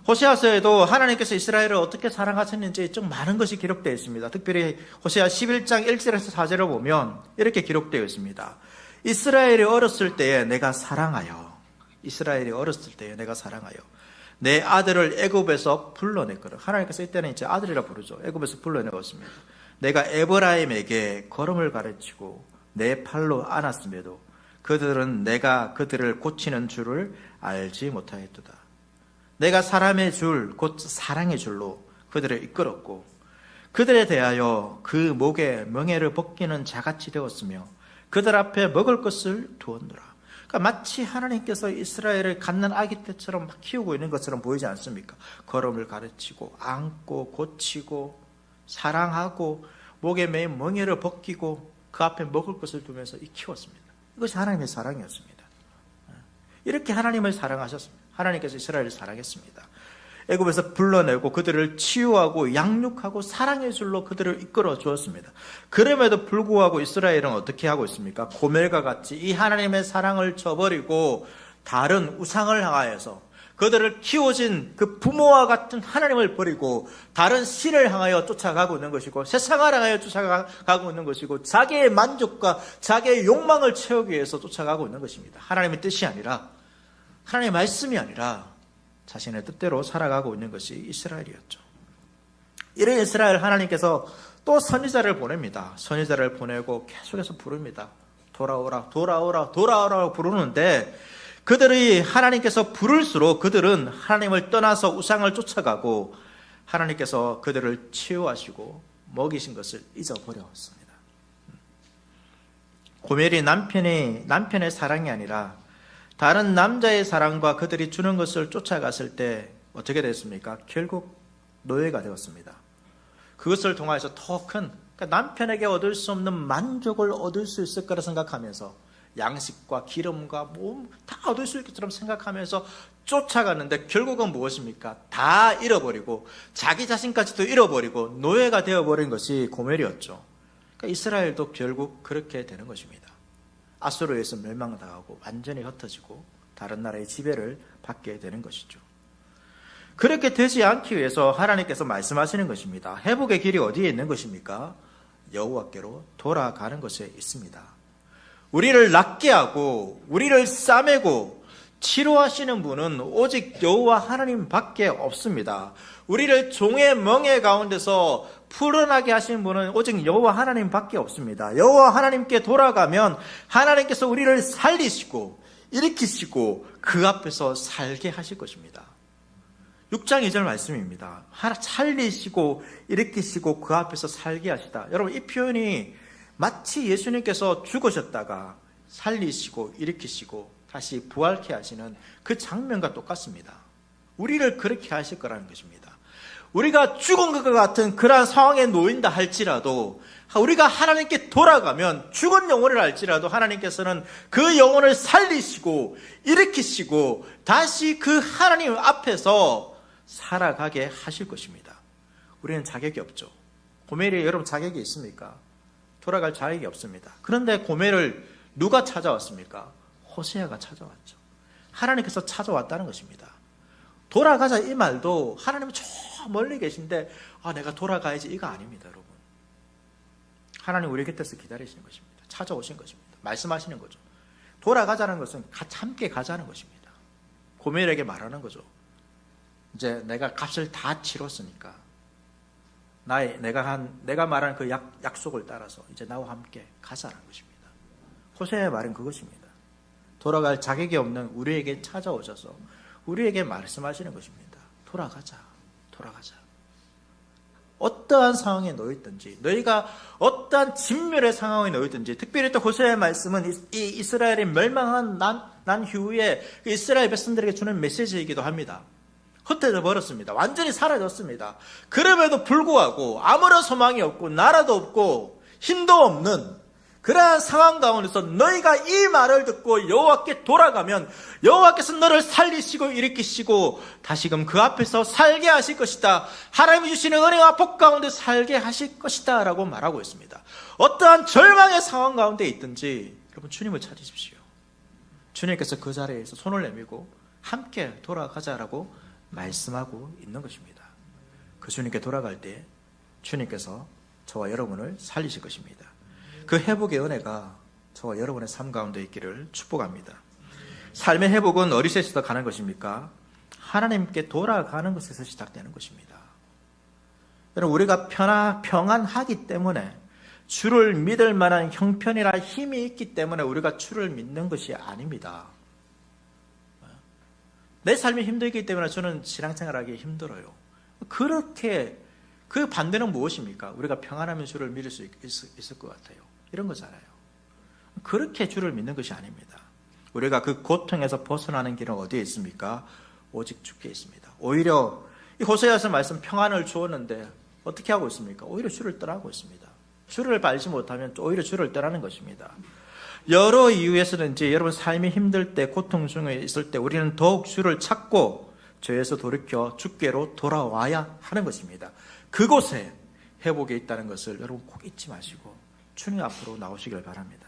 호세아서에도 하나님께서 이스라엘을 어떻게 사랑하셨는지 좀 많은 것이 기록되어 있습니다. 특별히 호세아 11장 1절에서 4절을 보면 이렇게 기록되어 있습니다. 이스라엘이 어렸을 때에 내가 사랑하여 내 아들을 애굽에서 불러냈거든. 하나님께서 이때는 이제 아들이라 부르죠. 애굽에서 불러내었습니다. 내가 에브라임에게 걸음을 가르치고 내 팔로 안았음에도 그들은 내가 그들을 고치는 줄을 알지 못하였도다. 내가 사람의 줄, 곧 사랑의 줄로 그들을 이끌었고 그들에 대하여 그 목에 멍에를 벗기는 자같이 되었으며 그들 앞에 먹을 것을 두었노라. 그러니까 마치 하나님께서 이스라엘을 갓난 아기 때처럼 막 키우고 있는 것처럼 보이지 않습니까? 걸음을 가르치고 안고 고치고 사랑하고 목에 매인 멍에를 벗기고 그 앞에 먹을 것을 두면서 키웠습니다. 이것이 하나님의 사랑이었습니다. 이렇게 하나님을 사랑하셨습니다. 하나님께서 이스라엘을 사랑했습니다. 애굽에서 불러내고 그들을 치유하고 양육하고 사랑의 줄로 그들을 이끌어 주었습니다. 그럼에도 불구하고 이스라엘은 어떻게 하고 있습니까? 고멜과 같이 이 하나님의 사랑을 저버리고 다른 우상을 향하여서 그들을 키워진 그 부모와 같은 하나님을 버리고 다른 신을 향하여 쫓아가고 있는 것이고 세상을 향하여 쫓아가고 있는 것이고 자기의 만족과 자기의 욕망을 채우기 위해서 쫓아가고 있는 것입니다. 하나님의 뜻이 아니라 하나님의 말씀이 아니라 자신의 뜻대로 살아가고 있는 것이 이스라엘이었죠. 이런 이스라엘 하나님께서 또 선지자를 보냅니다. 선지자를 보내고 계속해서 부릅니다. 돌아오라, 돌아오라, 돌아오라고 부르는데 그들이 하나님께서 부를수록 그들은 하나님을 떠나서 우상을 쫓아가고 하나님께서 그들을 치유하시고 먹이신 것을 잊어버렸습니다. 고멜이 남편의 사랑이 아니라 다른 남자의 사랑과 그들이 주는 것을 쫓아갔을 때 어떻게 됐습니까? 결국 노예가 되었습니다. 그것을 통하여서 더 큰 남편에게 얻을 수 없는 만족을 얻을 수 있을 거라 생각하면서 양식과 기름과 몸 다 얻을 수 있을 것처럼 생각하면서 쫓아갔는데 결국은 무엇입니까? 다 잃어버리고 자기 자신까지도 잃어버리고 노예가 되어버린 것이 고멜이었죠. 그러니까 이스라엘도 결국 그렇게 되는 것입니다. 아수르에서 멸망당하고 완전히 흩어지고 다른 나라의 지배를 받게 되는 것이죠. 그렇게 되지 않기 위해서 하나님께서 말씀하시는 것입니다. 회복의 길이 어디에 있는 것입니까? 여호와께로 돌아가는 것에 있습니다. 우리를 낫게 하고 우리를 싸매고 치료하시는 분은 오직 여호와 하나님밖에 없습니다. 우리를 종의 멍에 가운데서 풀어나게 하시는 분은 오직 여호와 하나님밖에 없습니다. 여호와 하나님께 돌아가면 하나님께서 우리를 살리시고 일으키시고 그 앞에서 살게 하실 것입니다. 6장 2절 말씀입니다. 살리시고 일으키시고 그 앞에서 살게 하시다. 여러분 이 표현이 마치 예수님께서 죽으셨다가 살리시고 일으키시고 다시 부활케 하시는 그 장면과 똑같습니다. 우리를 그렇게 하실 거라는 것입니다. 우리가 죽은 것과 같은 그러한 상황에 놓인다 할지라도 우리가 하나님께 돌아가면 죽은 영혼을 알지라도 하나님께서는 그 영혼을 살리시고 일으키시고 다시 그 하나님 앞에서 살아가게 하실 것입니다. 우리는 자격이 없죠. 고멜이 여러분 자격이 있습니까? 돌아갈 자격이 없습니다. 그런데 고멜을 누가 찾아왔습니까? 호세아가 찾아왔죠. 하나님께서 찾아왔다는 것입니다. 돌아가자 이 말도 하나님은 저 멀리 계신데 내가 돌아가야지 이거 아닙니다. 여러분 하나님 우리 곁에서 기다리시는 것입니다. 찾아오신 것입니다. 말씀하시는 거죠. 돌아가자는 것은 함께 가자는 것입니다. 고멜에게 말하는 거죠. 이제 내가 값을 다 치렀으니까 내가 말한 그 약속을 따라서 이제 나와 함께 가자는 것입니다. 호세아의 말은 그것입니다. 돌아갈 자격이 없는 우리에게 찾아오셔서 우리에게 말씀하시는 것입니다. 돌아가자. 어떠한 상황에 놓였든지 너희가 어떠한 진멸의 상황에 놓였든지 특별히 또 호세아의 말씀은 이 이스라엘이 멸망한 난 후에 이스라엘 백성들에게 주는 메시지이기도 합니다. 흩어져 버렸습니다. 완전히 사라졌습니다. 그럼에도 불구하고 아무런 소망이 없고 나라도 없고 힘도 없는 그러한 상황 가운데서 너희가 이 말을 듣고 여호와께 돌아가면 여호와께서 너를 살리시고 일으키시고 다시금 그 앞에서 살게 하실 것이다. 하나님이 주시는 은혜와 복 가운데 살게 하실 것이다 라고 말하고 있습니다. 어떠한 절망의 상황 가운데 있든지 여러분 주님을 찾으십시오. 주님께서 그 자리에서 손을 내밀고 함께 돌아가자라고 말씀하고 있는 것입니다. 그 주님께 돌아갈 때 주님께서 저와 여러분을 살리실 것입니다. 그 회복의 은혜가 저와 여러분의 삶 가운데 있기를 축복합니다. 삶의 회복은 어디서부터 가는 것입니까? 하나님께 돌아가는 것에서 시작되는 것입니다. 여러분 우리가 평안하기 때문에 주를 믿을 만한 형편이나 힘이 있기 때문에 우리가 주를 믿는 것이 아닙니다. 내 삶이 힘들기 때문에 저는 신앙생활하기 힘들어요. 그렇게 그 반대는 무엇입니까? 우리가 평안하면 주를 믿을 수 있을 것 같아요. 이런 거잖아요. 그렇게 주를 믿는 것이 아닙니다. 우리가 그 고통에서 벗어나는 길은 어디에 있습니까? 오직 주께 있습니다. 오히려 이 호세아서 말씀 평안을 주었는데 어떻게 하고 있습니까? 오히려 주를 떠나고 있습니다. 주를 밟지 못하면 오히려 주를 떠나는 것입니다. 여러 이유에서든지 여러분 삶이 힘들 때, 고통 중에 있을 때 우리는 더욱 주를 찾고 죄에서 돌이켜 주께로 돌아와야 하는 것입니다. 그곳에 회복이 있다는 것을 여러분 꼭 잊지 마시고 주님 앞으로 나오시길 바랍니다.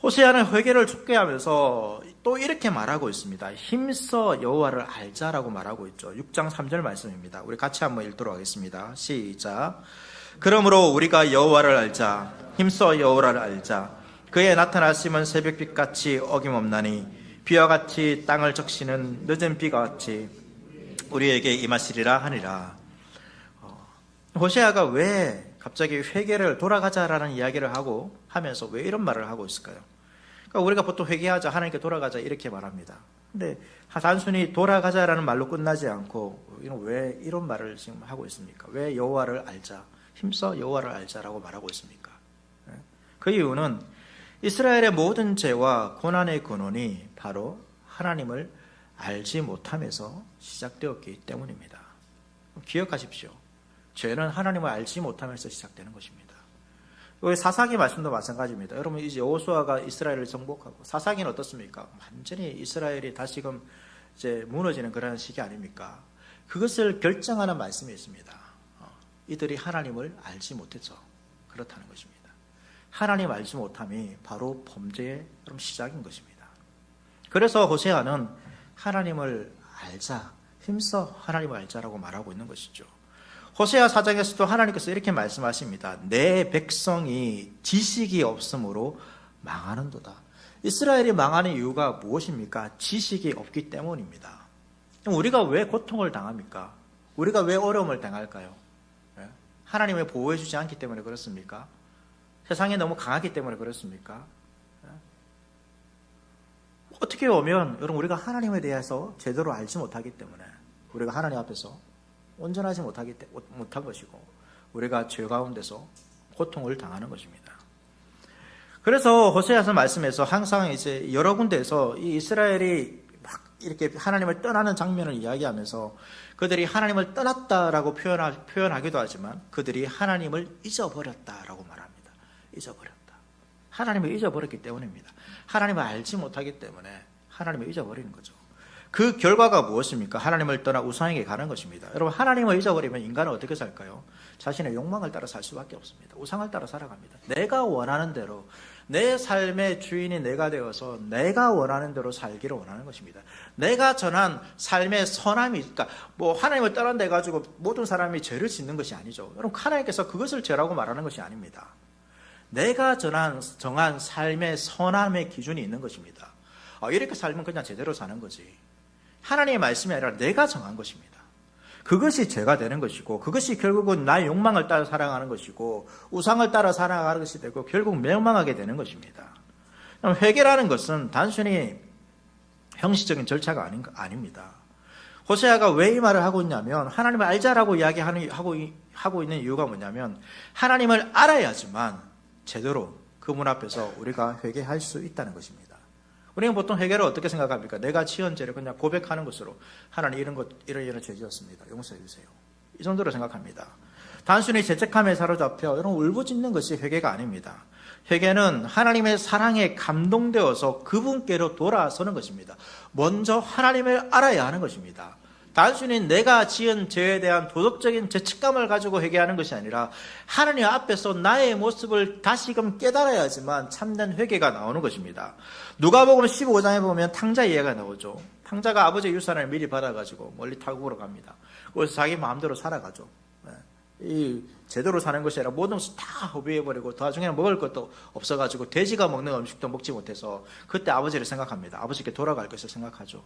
호세아는 회개를 촉구하면서 또 이렇게 말하고 있습니다. 힘써 여호와를 알자라고 말하고 있죠. 6장 3절 말씀입니다. 우리 같이 한번 읽도록 하겠습니다. 시작. 그러므로 우리가 여호와를 알자. 힘써 여호와를 알자. 그의 나타나심은 새벽빛같이 어김없나니 비와 같이 땅을 적시는 늦은 비가 같이 우리에게 임하시리라 하니라. 호세아가 왜 갑자기 회개를 돌아가자라는 이야기를 하면서 왜 이런 말을 하고 있을까요? 그러니까 우리가 보통 회개하자, 하나님께 돌아가자 이렇게 말합니다. 근데 단순히 돌아가자라는 말로 끝나지 않고 왜 이런 말을 지금 하고 있습니까? 왜 여호와를 알자, 힘써 여호와를 알자라고 말하고 있습니까? 그 이유는 이스라엘의 모든 죄와 고난의 근원이 바로 하나님을 알지 못함에서 시작되었기 때문입니다. 기억하십시오. 죄는 하나님을 알지 못함에서 시작되는 것입니다. 여기 사사기 말씀도 마찬가지입니다. 여러분 이제 여호수아가 이스라엘을 정복하고 사사기는 어떻습니까? 완전히 이스라엘이 다시금 이제 무너지는 그런 시기 아닙니까? 그것을 결정하는 말씀이 있습니다. 이들이 하나님을 알지 못해서 그렇다는 것입니다. 하나님 알지 못함이 바로 범죄의 시작인 것입니다. 그래서 호세아는 하나님을 알자, 힘써 하나님을 알자라고 말하고 있는 것이죠. 호세아 4장에서도 하나님께서 이렇게 말씀하십니다. 내 백성이 지식이 없으므로 망하는도다. 이스라엘이 망하는 이유가 무엇입니까? 지식이 없기 때문입니다. 그럼 우리가 왜 고통을 당합니까? 우리가 왜 어려움을 당할까요? 하나님을 보호해 주지 않기 때문에 그렇습니까? 세상이 너무 강하기 때문에 그렇습니까? 어떻게 보면 여러분 우리가 하나님에 대해서 제대로 알지 못하기 때문에 우리가 하나님 앞에서 온전하지 못한 것이고 우리가 죄 가운데서 고통을 당하는 것입니다. 그래서 호세아서 말씀에서 항상 이제 여러 군데에서 이 이스라엘이 막 이렇게 하나님을 떠나는 장면을 이야기하면서 그들이 하나님을 떠났다라고 표현하기도 하지만 그들이 하나님을 잊어버렸다라고 말합니다. 잊어버렸다. 하나님을 잊어버렸기 때문입니다. 하나님을 알지 못하기 때문에 하나님을 잊어버리는 거죠. 그 결과가 무엇입니까? 하나님을 떠나 우상에게 가는 것입니다. 여러분 하나님을 잊어버리면 인간은 어떻게 살까요? 자신의 욕망을 따라 살 수밖에 없습니다. 우상을 따라 살아갑니다. 내가 원하는 대로 내 삶의 주인이 내가 되어서 내가 원하는 대로 살기를 원하는 것입니다. 내가 전한 삶의 선함이 그러니까 하나님을 떠난다 해가지고 모든 사람이 죄를 짓는 것이 아니죠. 여러분 하나님께서 그것을 죄라고 말하는 것이 아닙니다. 내가 정한 삶의 선함의 기준이 있는 것입니다. 이렇게 살면 그냥 제대로 사는 거지. 하나님의 말씀이 아니라 내가 정한 것입니다. 그것이 죄가 되는 것이고 그것이 결국은 나의 욕망을 따라 살아가는 것이고 우상을 따라 살아가는 것이 되고 결국 멸망하게 되는 것입니다. 회개라는 것은 단순히 형식적인 절차가 아닙니다. 호세아가 왜 이 말을 하고 있냐면 하나님을 알자라고 하고 있는 이유가 뭐냐면 하나님을 알아야지만 제대로 그분 앞에서 우리가 회개할 수 있다는 것입니다. 우리는 보통 회개를 어떻게 생각합니까? 내가 지은 죄를 그냥 고백하는 것으로 하나님 이런 죄 지었습니다. 용서해 주세요. 이 정도로 생각합니다. 단순히 죄책감에 사로잡혀 여러분 울부짖는 것이 회개가 아닙니다. 회개는 하나님의 사랑에 감동되어서 그분께로 돌아서는 것입니다. 먼저 하나님을 알아야 하는 것입니다. 단순히 내가 지은 죄에 대한 도덕적인 죄책감을 가지고 회개하는 것이 아니라 하나님 앞에서 나의 모습을 다시금 깨달아야지만 참된 회개가 나오는 것입니다. 누가복음 15장에 보면 탕자 이야기가 나오죠. 탕자가 아버지의 유산을 미리 받아가지고 멀리 타국으로 갑니다. 그래서 자기 마음대로 살아가죠. 이 제대로 사는 것이 아니라 모든 것을 다 허비해버리고 나중에는 먹을 것도 없어가지고 돼지가 먹는 음식도 먹지 못해서 그때 아버지를 생각합니다. 아버지께 돌아갈 것을 생각하죠.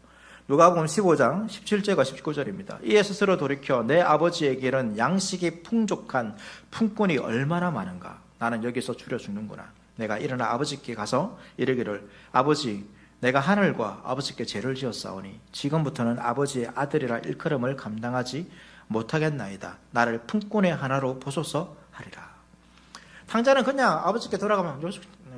누가복음 15장 17절과 19절입니다. 이에 스스로 돌이켜 내 아버지에게는 양식이 풍족한 품꾼이 얼마나 많은가. 나는 여기서 줄여 죽는구나. 내가 일어나 아버지께 가서 이르기를 아버지 내가 하늘과 아버지께 죄를 지었사오니 지금부터는 아버지의 아들이라 일컬음을 감당하지 못하겠나이다. 나를 품꾼의 하나로 보소서 하리라. 탕자는 그냥 아버지께 돌아가면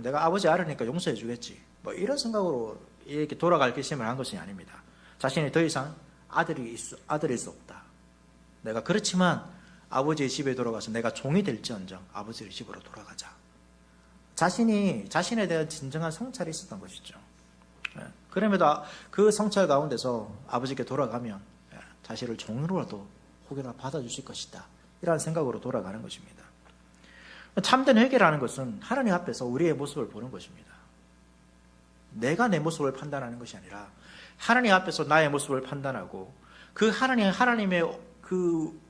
내가 아버지 알으니까 용서해 주겠지. 이런 생각으로 이렇게 돌아갈 결심을 한 것이 아닙니다. 자신이 더 이상 아들일 수 없다. 내가 그렇지만 아버지의 집에 돌아가서 내가 종이 될지언정 아버지의 집으로 돌아가자. 자신에 대한 진정한 성찰이 있었던 것이죠. 그럼에도 그 성찰 가운데서 아버지께 돌아가면 자신을 종으로라도 혹여나 받아주실 것이다, 이러한 생각으로 돌아가는 것입니다. 참된 회개라는 것은 하나님 앞에서 우리의 모습을 보는 것입니다. 내가 내 모습을 판단하는 것이 아니라 하나님 앞에서 나의 모습을 판단하고 그 하나님의 그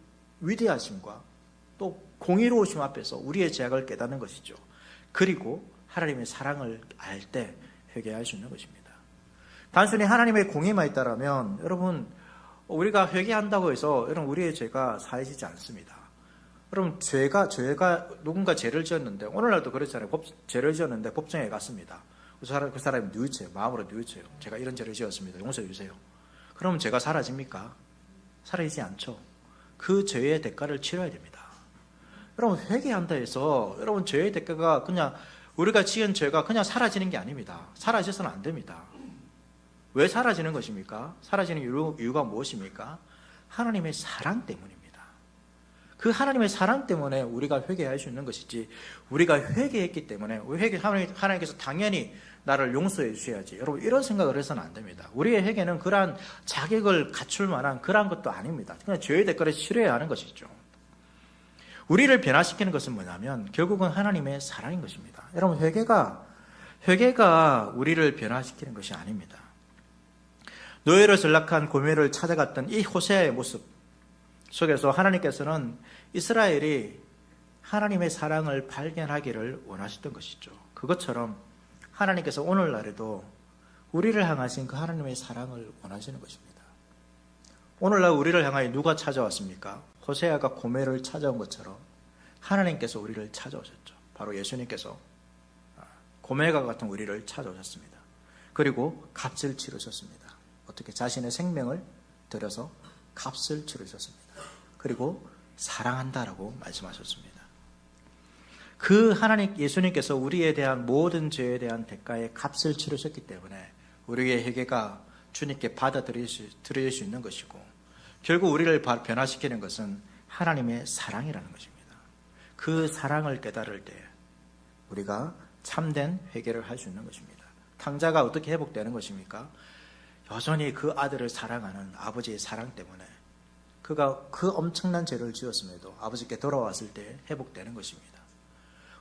위대하심과 또 공의로우심 앞에서 우리의 죄악을 깨닫는 것이죠. 그리고 하나님의 사랑을 알 때 회개할 수 있는 것입니다. 단순히 하나님의 공의만 있다라면 여러분, 우리가 회개한다고 해서 여러분 우리의 죄가 사해지지 않습니다. 여러분, 죄가 누군가 죄를 지었는데, 오늘날도 그렇잖아요. 죄를 지었는데 법정에 갔습니다. 그 사람이 뉘우쳐요. 마음으로 뉘우쳐요. 제가 이런 죄를 지었습니다. 용서해 주세요. 그러면 죄가 사라집니까? 사라지지 않죠. 그 죄의 대가를 치러야 됩니다. 여러분, 회개한다 해서 여러분 죄의 대가가 그냥 우리가 지은 죄가 그냥 사라지는 게 아닙니다. 사라져서는 안 됩니다. 왜 사라지는 것입니까? 사라지는 이유가 무엇입니까? 하나님의 사랑 때문입니다. 그 하나님의 사랑 때문에 우리가 회개할 수 있는 것이지, 우리가 회개했기 때문에 하나님께서 당연히 나를 용서해 주셔야지, 여러분 이런 생각을 해서는 안 됩니다. 우리의 회개는 그러한 자격을 갖출 만한 그러한 것도 아닙니다. 그냥 죄의 대가를 치러야 하는 것이죠. 우리를 변화시키는 것은 뭐냐면 결국은 하나님의 사랑인 것입니다. 여러분, 회개가 우리를 변화시키는 것이 아닙니다. 노예로 전락한 고멜을 찾아갔던 이 호세아의 모습 속에서 하나님께서는 이스라엘이 하나님의 사랑을 발견하기를 원하셨던 것이죠. 그것처럼 하나님께서 오늘날에도 우리를 향하신 그 하나님의 사랑을 원하시는 것입니다. 오늘날 우리를 향하여 누가 찾아왔습니까? 호세아가 고멜을 찾아온 것처럼 하나님께서 우리를 찾아오셨죠. 바로 예수님께서 고멜과 같은 우리를 찾아오셨습니다. 그리고 값을 치르셨습니다. 어떻게? 자신의 생명을 들여서 값을 치르셨습니다. 그리고 사랑한다라고 말씀하셨습니다. 그 하나님 예수님께서 우리에 대한 모든 죄에 대한 대가의 값을 치르셨기 때문에 우리의 회개가 주님께 받아들일 수 있는 것이고, 결국 우리를 변화시키는 것은 하나님의 사랑이라는 것입니다. 그 사랑을 깨달을 때 우리가 참된 회개를 할 수 있는 것입니다. 탕자가 어떻게 회복되는 것입니까? 여전히 그 아들을 사랑하는 아버지의 사랑 때문에 그가 그 엄청난 죄를 지었음에도 아버지께 돌아왔을 때 회복되는 것입니다.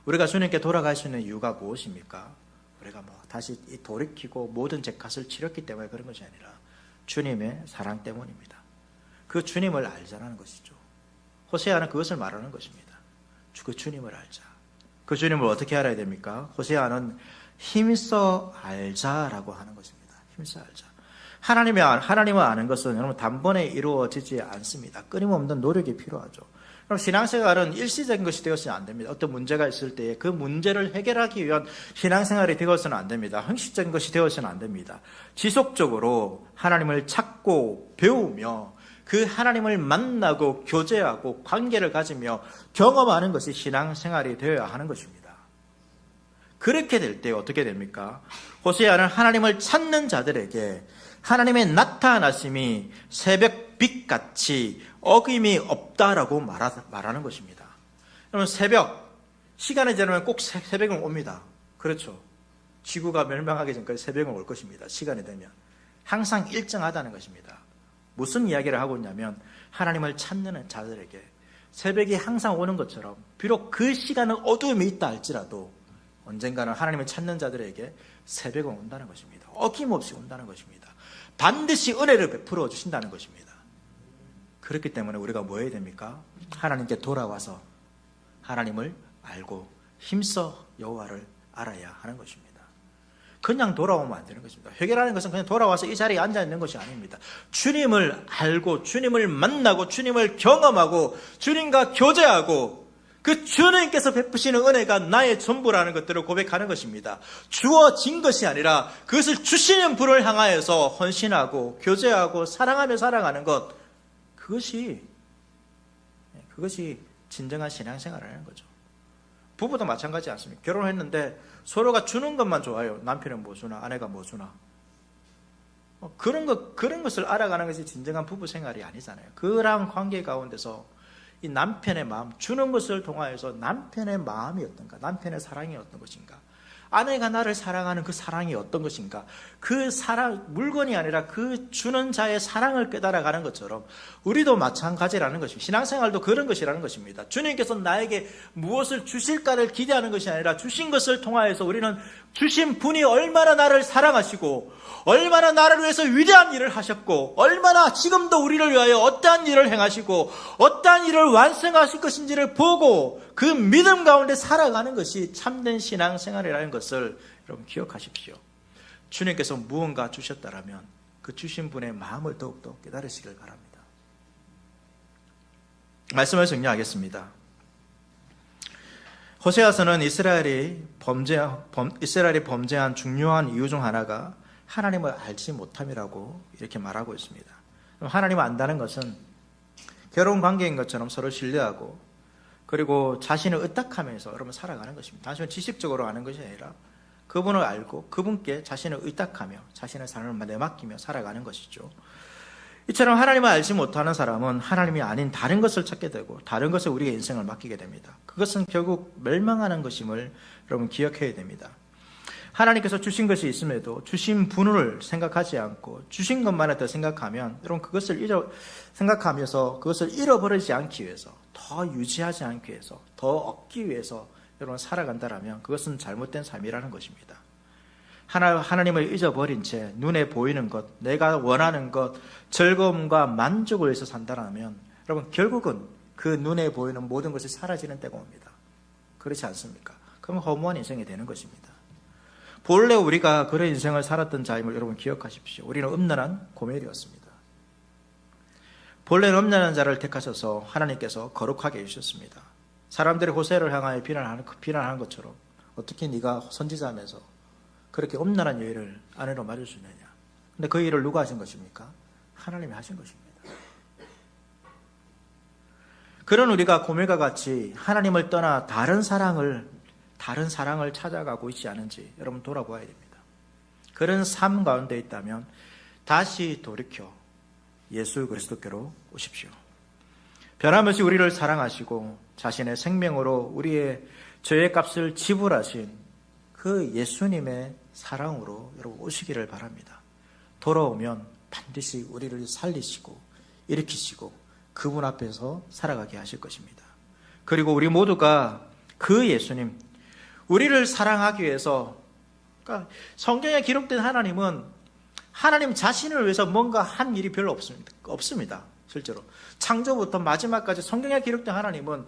우리가 주님께 돌아갈 수 있는 이유가 무엇입니까? 우리가 다시 돌이키고 모든 죄값을 치렀기 때문에 그런 것이 아니라 주님의 사랑 때문입니다. 그 주님을 알자라는 것이죠. 호세아는 그것을 말하는 것입니다. 그 주님을 알자. 그 주님을 어떻게 알아야 됩니까? 호세아는 힘써 알자라고 하는 것입니다. 힘써 알자. 하나님을 아는 것은 여러분 단번에 이루어지지 않습니다. 끊임없는 노력이 필요하죠. 그럼 신앙생활은 일시적인 것이 되어서는 안 됩니다. 어떤 문제가 있을 때 그 문제를 해결하기 위한 신앙생활이 되어서는 안 됩니다. 형식적인 것이 되어서는 안 됩니다. 지속적으로 하나님을 찾고 배우며 그 하나님을 만나고 교제하고 관계를 가지며 경험하는 것이 신앙생활이 되어야 하는 것입니다. 그렇게 될 때 어떻게 됩니까? 호세아는 하나님을 찾는 자들에게 하나님의 나타나심이 새벽빛같이 어김이 없다라고 말하는 것입니다. 여러분, 시간이 지나면 꼭 새벽은 옵니다. 그렇죠. 지구가 멸망하기 전까지 새벽은 올 것입니다. 시간이 되면. 항상 일정하다는 것입니다. 무슨 이야기를 하고 있냐면 하나님을 찾는 자들에게 새벽이 항상 오는 것처럼, 비록 그 시간은 어두움이 있다 할지라도 언젠가는 하나님을 찾는 자들에게 새벽은 온다는 것입니다. 어김없이 온다는 것입니다. 반드시 은혜를 베풀어 주신다는 것입니다. 그렇기 때문에 우리가 뭐 해야 됩니까? 하나님께 돌아와서 하나님을 알고 힘써 여호와를 알아야 하는 것입니다. 그냥 돌아오면 안 되는 것입니다. 회개라는 것은 그냥 돌아와서 이 자리에 앉아 있는 것이 아닙니다. 주님을 알고 주님을 만나고 주님을 경험하고 주님과 교제하고 그 주님께서 베푸시는 은혜가 나의 전부라는 것들을 고백하는 것입니다. 주어진 것이 아니라 그것을 주시는 분을 향하여서 헌신하고 교제하고 사랑하며 살아가는 것, 그것이 진정한 신앙생활이라는 거죠. 부부도 마찬가지 않습니까? 결혼했는데 서로가 주는 것만 좋아요. 남편은 뭐 주나 아내가 뭐 주나. 그런 것을 알아가는 것이 진정한 부부 생활이 아니잖아요. 그러한 관계 가운데서 이 남편의 마음, 주는 것을 통하여서 남편의 마음이 어떤가, 남편의 사랑이 어떤 것인가, 아내가 나를 사랑하는 그 사랑이 어떤 것인가, 그 사랑, 물건이 아니라 그 주는 자의 사랑을 깨달아가는 것처럼 우리도 마찬가지라는 것입니다. 신앙생활도 그런 것이라는 것입니다. 주님께서 나에게 무엇을 주실까를 기대하는 것이 아니라 주신 것을 통하여서 우리는 주신 분이 얼마나 나를 사랑하시고 얼마나 나를 위해서 위대한 일을 하셨고 얼마나 지금도 우리를 위하여 어떠한 일을 행하시고 어떠한 일을 완성하실 것인지를 보고 그 믿음 가운데 살아가는 것이 참된 신앙생활이라는 것을 여러분 기억하십시오. 주님께서 무언가 주셨다라면 그 주신 분의 마음을 더욱더 깨달으시길 바랍니다. 말씀을 정리하겠습니다. 호세아서는 이스라엘이 범죄한 중요한 이유 중 하나가 하나님을 알지 못함이라고 이렇게 말하고 있습니다. 하나님을 안다는 것은 결혼 관계인 것처럼 서로 신뢰하고 그리고 자신을 의탁하면서 여러분 살아가는 것입니다. 단순히 지식적으로 아는 것이 아니라 그분을 알고 그분께 자신을 의탁하며 자신의 삶을 내맡기며 살아가는 것이죠. 이처럼 하나님을 알지 못하는 사람은 하나님이 아닌 다른 것을 찾게 되고 다른 것에 우리의 인생을 맡기게 됩니다. 그것은 결국 멸망하는 것임을 여러분 기억해야 됩니다. 하나님께서 주신 것이 있음에도 주신 분을 생각하지 않고 주신 것만을 더 생각하면 여러분 그것을 생각하면서 그것을 잃어버리지 않기 위해서 더 유지하지 않기 위해서 더 얻기 위해서 여러분 살아간다라면 그것은 잘못된 삶이라는 것입니다. 하나님을 잊어버린 채 눈에 보이는 것, 내가 원하는 것, 즐거움과 만족을 위해서 산다라면 여러분 결국은 그 눈에 보이는 모든 것이 사라지는 때가 옵니다. 그렇지 않습니까? 그럼 허무한 인생이 되는 것입니다. 본래 우리가 그런 인생을 살았던 자임을 여러분 기억하십시오. 우리는 음란한 고멜이었습니다. 본래는 음란한 자를 택하셔서 하나님께서 거룩하게 해주셨습니다. 사람들이 호세를 향하여 비난하는 것처럼 어떻게 네가 선지자면서 그렇게 음란한 여인을 아내로 맞을 수 있느냐. 근데 그 일을 누가 하신 것입니까? 하나님이 하신 것입니다. 그런 우리가 고멜과 같이 하나님을 떠나 다른 사랑을 찾아가고 있지 않은지 여러분 돌아보아야 됩니다. 그런 삶 가운데 있다면 다시 돌이켜 예수 그리스도께로 오십시오. 변함없이 우리를 사랑하시고 자신의 생명으로 우리의 죄의 값을 지불하신 그 예수님의 사랑으로 여러분 오시기를 바랍니다. 돌아오면 반드시 우리를 살리시고 일으키시고 그분 앞에서 살아가게 하실 것입니다. 그리고 우리 모두가 그 예수님, 우리를 사랑하기 위해서, 그러니까 성경에 기록된 하나님은 하나님 자신을 위해서 뭔가 한 일이 별로 없습니다. 실제로 창조부터 마지막까지 성경에 기록된 하나님은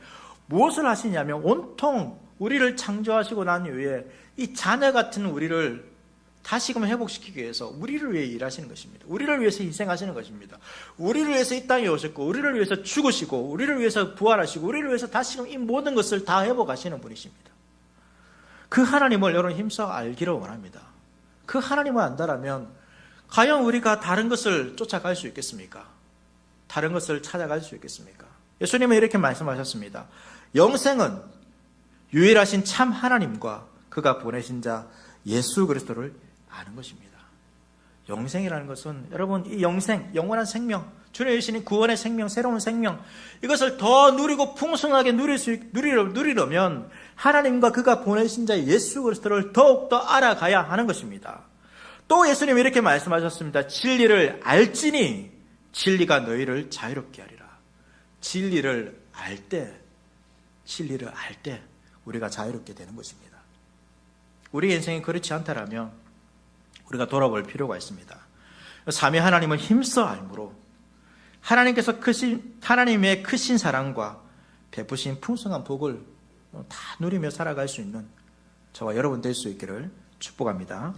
무엇을 하시냐면 온통 우리를 창조하시고 난 이후에 이 자녀 같은 우리를 다시금 회복시키기 위해서 우리를 위해 일하시는 것입니다. 우리를 위해서 희생하시는 것입니다. 우리를 위해서 이 땅에 오셨고 우리를 위해서 죽으시고 우리를 위해서 부활하시고 우리를 위해서 다시금 이 모든 것을 다 회복하시는 분이십니다. 그 하나님을 여러분 힘써 알기를 원합니다. 그 하나님을 안다라면 과연 우리가 다른 것을 쫓아갈 수 있겠습니까? 다른 것을 찾아갈 수 있겠습니까? 예수님은 이렇게 말씀하셨습니다. 영생은 유일하신 참 하나님과 그가 보내신 자 예수 그리스도를 아는 것입니다. 영생이라는 것은 여러분 이 영생, 영원한 생명, 주님 주시는 구원의 생명, 새로운 생명 이것을 더 누리고 풍성하게 누리려면 하나님과 그가 보내신 자 예수 그리스도를 더욱더 알아가야 하는 것입니다. 또 예수님이 이렇게 말씀하셨습니다. 진리를 알지니 진리가 너희를 자유롭게 하리라. 진리를 알 때 우리가 자유롭게 되는 것입니다. 우리 인생이 그렇지 않다라면 우리가 돌아볼 필요가 있습니다. 삼위 하나님을 힘써 알므로 하나님의 크신 사랑과 베푸신 풍성한 복을 다 누리며 살아갈 수 있는 저와 여러분 될 수 있기를 축복합니다.